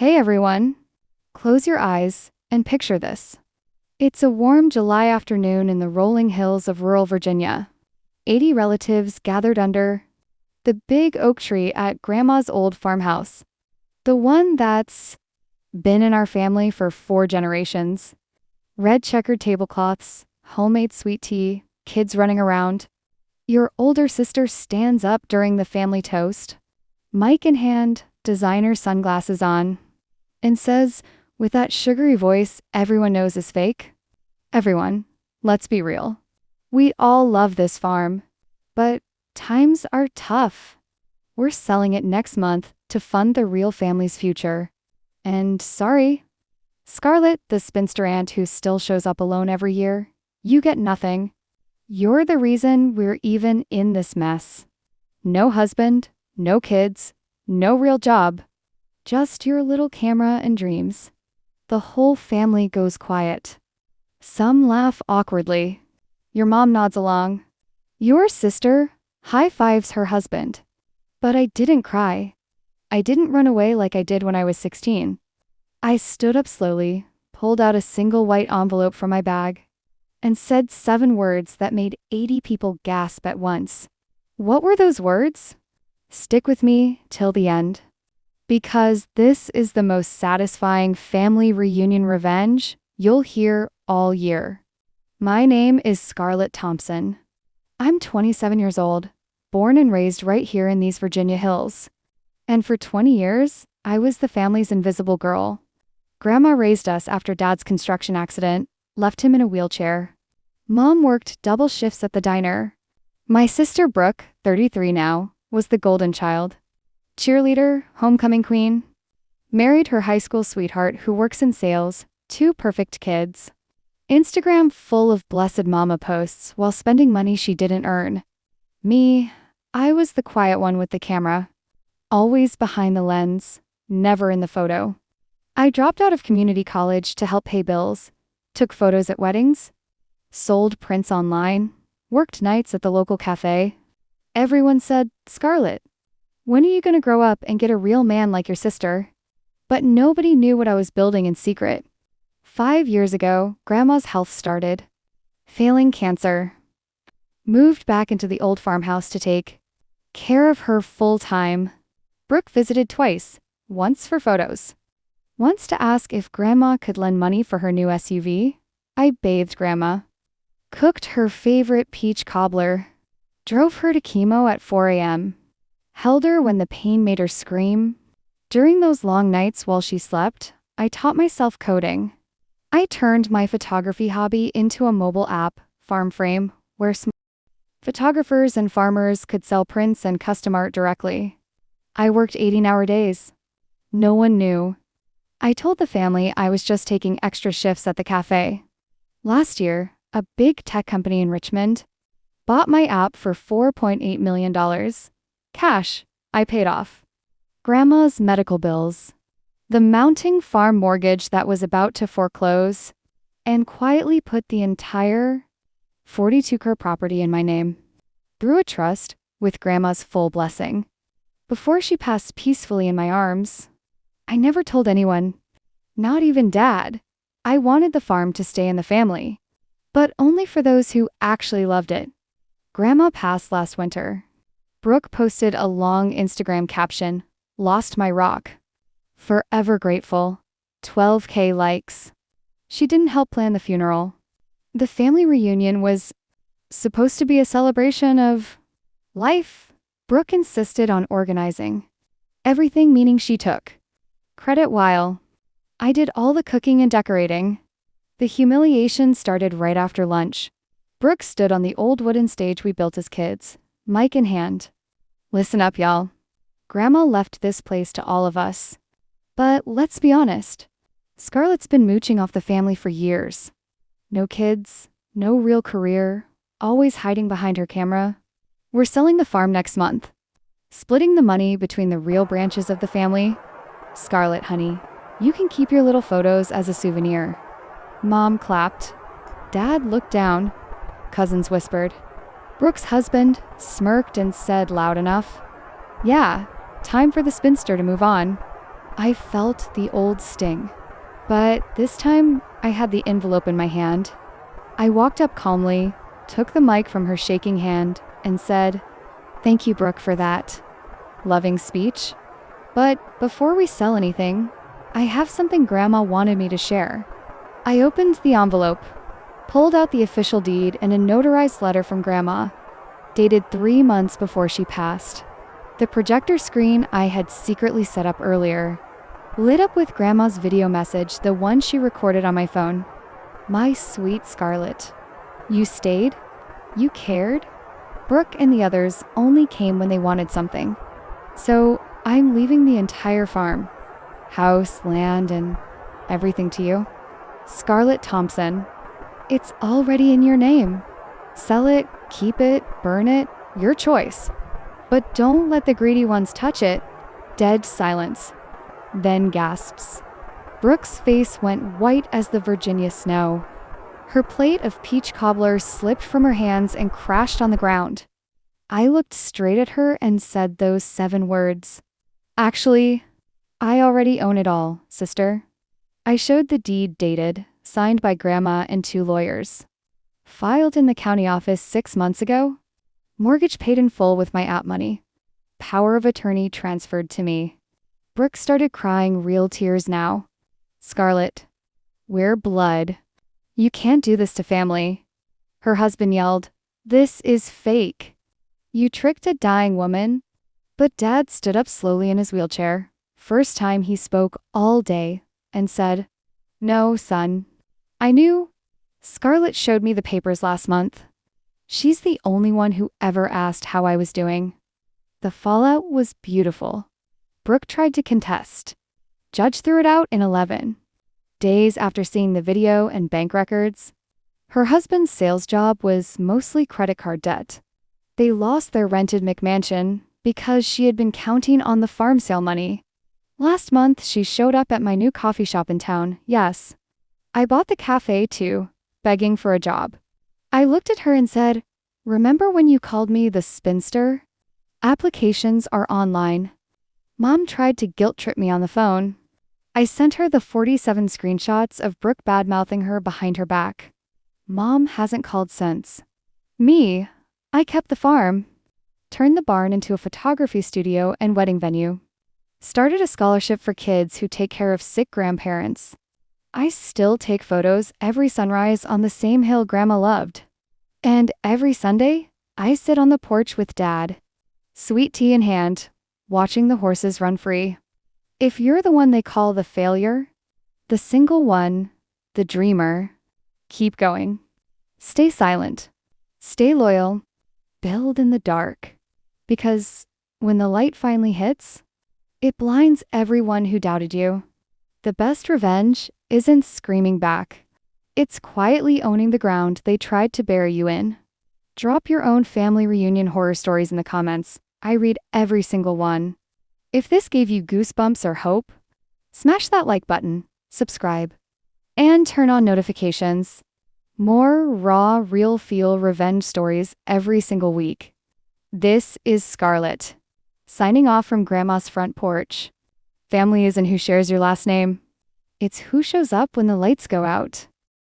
Hey everyone, close your eyes and picture this. It's a warm July afternoon in the rolling hills of rural Virginia. 80 relatives gathered under the big oak tree at Grandma's old farmhouse. The one that's been in our family for 4 generations. Red checkered tablecloths, homemade sweet tea, kids running around. Your older sister stands up during the family toast, mic in hand, designer sunglasses on, and says, with that sugary voice everyone knows is fake, "Everyone, let's be real. We all love this farm, but times are tough. We're selling it next month to fund the real family's future. And sorry, Scarlett, the spinster aunt who still shows up alone every year, you get nothing. You're the reason we're even in this mess. No husband, no kids, no real job. Just your little camera and dreams." The whole family goes quiet. Some laugh awkwardly. Your mom nods along. Your sister high-fives her husband. But I didn't cry. I didn't run away like I did when I was 16. I stood up slowly, pulled out a single white envelope from my bag, and said 7 words that made 80 people gasp at once. What were those words? Stick with me till the end. Because this is the most satisfying family reunion revenge you'll hear all year. My name is Scarlett Thompson. I'm 27 years old, born and raised right here in these Virginia hills. And for 20 years, I was the family's invisible girl. Grandma raised us after Dad's construction accident, left him in a wheelchair. Mom worked double shifts at the diner. My sister Brooke, 33 now, was the golden child. Cheerleader, homecoming queen. Married her high school sweetheart who works in sales, 2 perfect kids. Instagram full of blessed mama posts while spending money she didn't earn. Me, I was the quiet one with the camera. Always behind the lens, never in the photo. I dropped out of community college to help pay bills, took photos at weddings, sold prints online, worked nights at the local cafe. Everyone said, "Scarlett, when are you going to grow up and get a real man like your sister?" But nobody knew what I was building in secret. 5 years ago, Grandma's health started. Failing cancer. Moved back into the old farmhouse to take care of her full time. Brooke visited twice, once for photos. Once to ask if Grandma could lend money for her new SUV. I bathed Grandma. Cooked her favorite peach cobbler. Drove her to chemo at 4 a.m. Held her when the pain made her scream. During those long nights while she slept, I taught myself coding. I turned my photography hobby into a mobile app, FarmFrame, where photographers and farmers could sell prints and custom art directly. I worked 18-hour days. No one knew. I told the family I was just taking extra shifts at the cafe. Last year, a big tech company in Richmond bought my app for $4.8 million. Cash, I paid off. Grandma's medical bills. The mounting farm mortgage that was about to foreclose, and quietly put the entire 42-acre property in my name. Through a trust, with Grandma's full blessing. Before she passed peacefully in my arms, I never told anyone, not even Dad. I wanted the farm to stay in the family, but only for those who actually loved it. Grandma passed last winter. Brooke posted a long Instagram caption, "Lost my rock. Forever grateful." 12K likes. She didn't help plan the funeral. The family reunion was supposed to be a celebration of life. Brooke insisted on organizing. Everything, meaning she took credit while I did all the cooking and decorating. The humiliation started right after lunch. Brooke stood on the old wooden stage we built as kids, mic in hand. Listen up, y'all. Grandma left this place to all of us. But let's be honest. Scarlett's been mooching off the family for years. No kids, no real career, always hiding behind her camera. We're selling the farm next month. Splitting the money between the real branches of the family. Scarlett, honey, you can keep your little photos as a souvenir. Mom clapped. Dad looked down. Cousins whispered. Brooke's husband smirked and said loud enough, "Yeah, time for the spinster to move on." I felt the old sting. But this time, I had the envelope in my hand. I walked up calmly, took the mic from her shaking hand, and said, "Thank you, Brooke, for that loving speech. But before we sell anything, I have something Grandma wanted me to share." I opened the envelope, pulled out the official deed and a notarized letter from Grandma, dated 3 months before she passed. The projector screen I had secretly set up earlier lit up with Grandma's video message, the one she recorded on my phone. "My sweet Scarlett, you stayed? You cared? Brooke and the others only came when they wanted something. So I'm leaving the entire farm, house, land, and everything to you. Scarlett Thompson. It's already in your name. Sell it, keep it, burn it, your choice. But don't let the greedy ones touch it." Dead silence. Then gasps. Brooke's face went white as the Virginia snow. Her plate of peach cobbler slipped from her hands and crashed on the ground. I looked straight at her and said those 7 words. "Actually, I already own it all, sister." I showed the deed dated, signed by Grandma and 2 lawyers. Filed in the county office 6 months ago. Mortgage paid in full with my app money. Power of attorney transferred to me. Brooke started crying real tears now. "Scarlett, we're blood. You can't do this to family." Her husband yelled, "This is fake. You tricked a dying woman." But Dad stood up slowly in his wheelchair, first time he spoke all day, and said, "No, son. I knew. Scarlett showed me the papers last month. She's the only one who ever asked how I was doing." The fallout was beautiful. Brooke tried to contest. Judge threw it out in 11 days after seeing the video and bank records. Her husband's sales job was mostly credit card debt. They lost their rented McMansion because she had been counting on the farm sale money. Last month, she showed up at my new coffee shop in town. Yes, I bought the cafe too, begging for a job. I looked at her and said, "Remember when you called me the Spinster? Applications are online." Mom tried to guilt trip me on the phone. I sent her the 47 screenshots of Brooke badmouthing her behind her back. Mom hasn't called since. Me, I kept the farm, turned the barn into a photography studio and wedding venue, started a scholarship for kids who take care of sick grandparents. I still take photos every sunrise on the same hill Grandma loved. And every Sunday, I sit on the porch with Dad, sweet tea in hand, watching the horses run free. If you're the one they call the failure, the single one, the dreamer, keep going. Stay silent. Stay loyal. Build in the dark. Because when the light finally hits, it blinds everyone who doubted you. The best revenge isn't screaming back. It's quietly owning the ground they tried to bury you in. Drop your own family reunion horror stories in the comments. I read every single one. If this gave you goosebumps or hope, smash that like button, subscribe, and turn on notifications. More raw, real feel revenge stories every single week. This is Scarlett, signing off from Grandma's front porch. Family isn't who shares your last name. It's who shows up when the lights go out.